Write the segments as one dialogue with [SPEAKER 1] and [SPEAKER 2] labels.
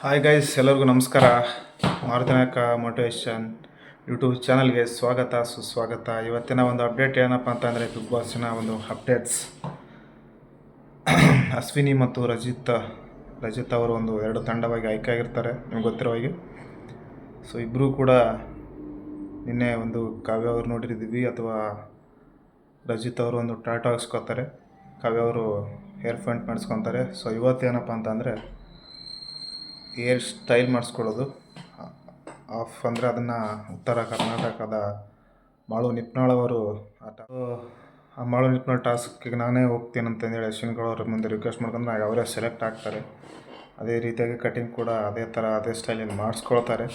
[SPEAKER 1] Hi guys, ಎಲ್ಲರಿಗೂ ನಮಸ್ಕಾರ. ಮಾರುತಿನಾಯಕ motivation YouTube ಚಾನಲ್ಗೆ ಸ್ವಾಗತ ಸುಸ್ವಾಗತ. ಇವತ್ತಿನ ಒಂದು ಅಪ್ಡೇಟ್ ಏನಪ್ಪ ಅಂತಂದರೆ ಬಿಗ್ ಬಾಸಿನ ಒಂದು ಅಪ್ಡೇಟ್ಸ್. ಅಶ್ವಿನಿ ಮತ್ತು ರಜಿತ್ ಅವರು ಒಂದು ಎರಡು ತಂಡವಾಗಿ ಆಯ್ಕೆ ಆಗಿರ್ತಾರೆ, ನಿಮ್ಗೆ ಗೊತ್ತಿರೋ ಹಾಗೆ. ಸೊ ಇಬ್ಬರೂ ಕೂಡ ನಿನ್ನೆ ಒಂದು ಕಾವ್ಯ ಅವರು ನೋಡಿರಿದ್ದೀವಿ, ಅಥವಾ ರಜಿತ್ ಅವರು ಒಂದು ಟಾಟಾ ಹಾಕ್ಸ್ಕೊತಾರೆ, ಕಾವ್ಯ ಅವರು ಹೇರ್ ಫಂಟ್ ಮಾಡಿಸ್ಕೊತಾರೆ. ಸೊ ಇವತ್ತೇನಪ್ಪ ಅಂತಂದರೆ ಹೇರ್ ಸ್ಟೈಲ್ ಮಾಡಿಸ್ಕೊಳ್ಳೋದು ಆಫ್ ಅಂದರೆ ಅದನ್ನು ಉತ್ತರ ಕರ್ನಾಟಕದ ಮಾಳು ನಿಪ್ನಾಳ್ ಅವರು ಆ ಮಾಳು ನಿಪ್ನಾಳ್ ಟಾಸ್ಕಿಗೆ ನಾನೇ ಹೋಗ್ತೀನಿ ಅಂತಂದೇಳಿ ಅಶ್ವಿನ್ಗಳವ್ರ ಮುಂದೆ ರಿಕ್ವೆಸ್ಟ್ ಮಾಡ್ಕೊಂಡು ಅವರೇ ಸೆಲೆಕ್ಟ್ ಆಗ್ತಾರೆ. ಅದೇ ರೀತಿಯಾಗಿ ಕಟಿಂಗ್ ಕೂಡ ಅದೇ ಥರ ಅದೇ ಸ್ಟೈಲಲ್ಲಿ ಮಾಡಿಸ್ಕೊಳ್ತಾರೆ.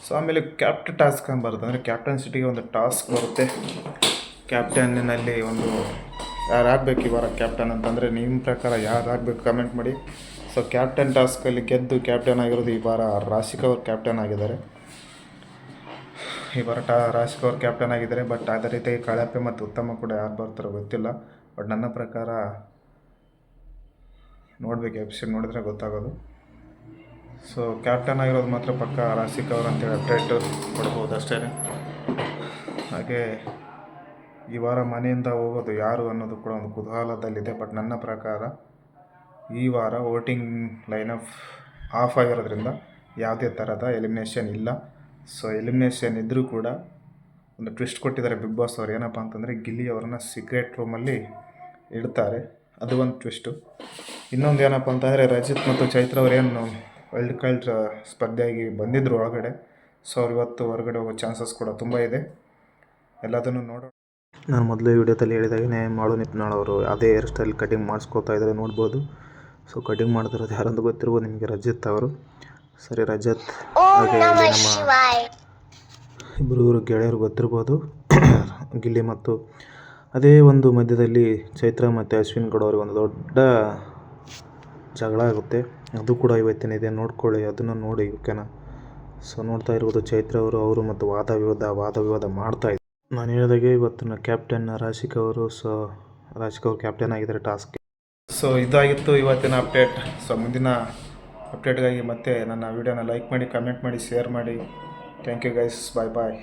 [SPEAKER 1] ಸೊ ಆಮೇಲೆ ಕ್ಯಾಪ್ಟನ್ ಟಾಸ್ಕ್ ಅಂತ ಬರುತ್ತೆ, ಅಂದರೆ ಕ್ಯಾಪ್ಟನ್ಸಿಟಿಗೆ ಒಂದು ಟಾಸ್ಕ್ ಬರುತ್ತೆ. ಕ್ಯಾಪ್ಟನ್ನಲ್ಲಿ ಒಂದು ಯಾರು ಆಗಬೇಕು ಈ ವಾರ ಕ್ಯಾಪ್ಟನ್ ಅಂತಂದರೆ ನಿಮ್ಮ ಪ್ರಕಾರ ಯಾರು ಆಗಬೇಕು ಕಮೆಂಟ್ ಮಾಡಿ. ಸೊ ಕ್ಯಾಪ್ಟನ್ ಟಾಸ್ಕಲ್ಲಿ ಗೆದ್ದು ಕ್ಯಾಪ್ಟನ್ ಆಗಿರೋದು ಈ ವಾರ ರಾಶಿಕಾ ಅವ್ರು ಕ್ಯಾಪ್ಟನ್ ಆಗಿದ್ದಾರೆ. ಈ ವಾರ ರಾಶಿಕಾ ಅವ್ರು ಕ್ಯಾಪ್ಟನ್ ಆಗಿದ್ದಾರೆ. ಬಟ್ ಅದೇ ರೀತಿಯಾಗಿ ಕಳಪೆ ಮತ್ತು ಉತ್ತಮ ಕೂಡ ಯಾರು ಬರ್ತಾರೋ ಗೊತ್ತಿಲ್ಲ. ಬಟ್ ನನ್ನ ಪ್ರಕಾರ ನೋಡಬೇಕು, ಎಪಿಸೋಡ್ ನೋಡಿದ್ರೆ ಗೊತ್ತಾಗೋದು. ಸೊ ಕ್ಯಾಪ್ಟನ್ ಆಗಿರೋದು ಮಾತ್ರ ಪಕ್ಕ ರಾಶಿಕಾ ಅವರು ಅಂತೇಳಿ ಅಪ್ಡೇಟ್ ಕೊಡ್ಬೋದು ಅಷ್ಟೇ. ಹಾಗೆ ಈ ವಾರ ಮನೆಯಿಂದ ಹೋಗೋದು ಯಾರು ಅನ್ನೋದು ಕೂಡ ಒಂದು ಕುತೂಹಲದಲ್ಲಿದೆ. ಬಟ್ ನನ್ನ ಪ್ರಕಾರ ಈ ವಾರ ವೋಟಿಂಗ್ ಲೈನಪ್ ಆಫ್ ಆಗಿರೋದ್ರಿಂದ ಯಾವುದೇ ಥರದ ಎಲಿಮಿನೇಷನ್ ಇಲ್ಲ. ಸೊ ಎಲಿಮಿನೇಷನ್ ಇದ್ದರೂ ಕೂಡ ಒಂದು ಟ್ವಿಸ್ಟ್ ಕೊಟ್ಟಿದ್ದಾರೆ ಬಿಗ್ ಬಾಸ್ ಅವ್ರು. ಏನಪ್ಪ ಅಂತಂದರೆ ಗಿಲ್ಲಿ ಅವರನ್ನು ಸೀಕ್ರೆಟ್ ರೂಮಲ್ಲಿ ಇಡ್ತಾರೆ, ಅದು ಒಂದು ಟ್ವಿಸ್ಟು. ಇನ್ನೊಂದು ಏನಪ್ಪ ಅಂತಂದರೆ ರಜಿತ್ ಮತ್ತು ಚೈತ್ರ ಅವರೇನು ವೈಲ್ಡ್ ಕಾರ್ಡ್ ಸ್ಪರ್ಧೆಯಾಗಿ ಬಂದಿದ್ದರು ಒಳಗಡೆ. ಸೊ ಅವ್ರು ಇವತ್ತು ಹೊರಗಡೆ ಹೋಗೋ ಚಾನ್ಸಸ್ ಕೂಡ ತುಂಬ ಇದೆ. ಎಲ್ಲದನ್ನು ನೋಡೋಣ. ನಾನು ಮೊದಲೇ ವಿಡಿಯೋದಲ್ಲಿ ಹೇಳಿದಾಗೇ ಮಾಳು ನಿಪ್ನಾಳ್ ಅವರು ಅದೇ ಹೇರ್ ಸ್ಟೈಲ್ ಕಟಿಂಗ್ ಮಾಡಿಸ್ಕೋತಾ ಇದ್ದಾರೆ, ನೋಡ್ಬೋದು. ಸೊ ಕಟಿಂಗ್ ಮಾಡ್ತಿರೋದು ಯಾರಂತ ಗೊತ್ತಿರ್ಬೋದು ನಿಮಗೆ, ರಜಿತ್ ಅವರು. ಸರಿ, ರಜತ್ ಹಾಗೆ ನಮ್ಮ ಇಬ್ಬರು ಗೆಳೆಯರು ಗೊತ್ತಿರ್ಬೋದು, ಗಿಲ್ಲಿ ಮತ್ತು ಅದೇ ಒಂದು ಮಧ್ಯದಲ್ಲಿ ಚೈತ್ರ ಮತ್ತು ಅಶ್ವಿನ್ ಗೌಡ ಅವ್ರಿಗೆ ಒಂದು ದೊಡ್ಡ ಜಗಳ ಆಗುತ್ತೆ. ಅದು ಕೂಡ ಇವತ್ತಿನಿದೆ, ನೋಡ್ಕೊಳ್ಳಿ, ಅದನ್ನು ನೋಡಿ, ಓಕೆನಾ. ಸೊ ನೋಡ್ತಾ ಇರ್ಬೋದು ಚೈತ್ರ ಅವರು ಮತ್ತು ವಾದ ವಿವಾದ ಮಾಡ್ತಾಯಿದ್ರು. ನಾನು ಹೇಳಿದಾಗೆ ಇವತ್ತಿನ ಕ್ಯಾಪ್ಟನ್ ರಾಶಿಕಾ ಅವರು. ಸೊ ರಾಶಿಕಾ ಅವರು ಕ್ಯಾಪ್ಟನ್ ಆಗಿದ್ದಾರೆ ಟಾಸ್ಕ್ಗೆ. ಸೊ ಇದಾಗಿತ್ತು ಇವತ್ತಿನ ಅಪ್ಡೇಟ್. ಸೊ ಮುಂದಿನ ಅಪ್ಡೇಟ್ಗಾಗಿ ಮತ್ತೆ ನನ್ನ ವೀಡಿಯೋನ ಲೈಕ್ ಮಾಡಿ, ಕಮೆಂಟ್ ಮಾಡಿ, ಶೇರ್ ಮಾಡಿ. Thank you guys, bye.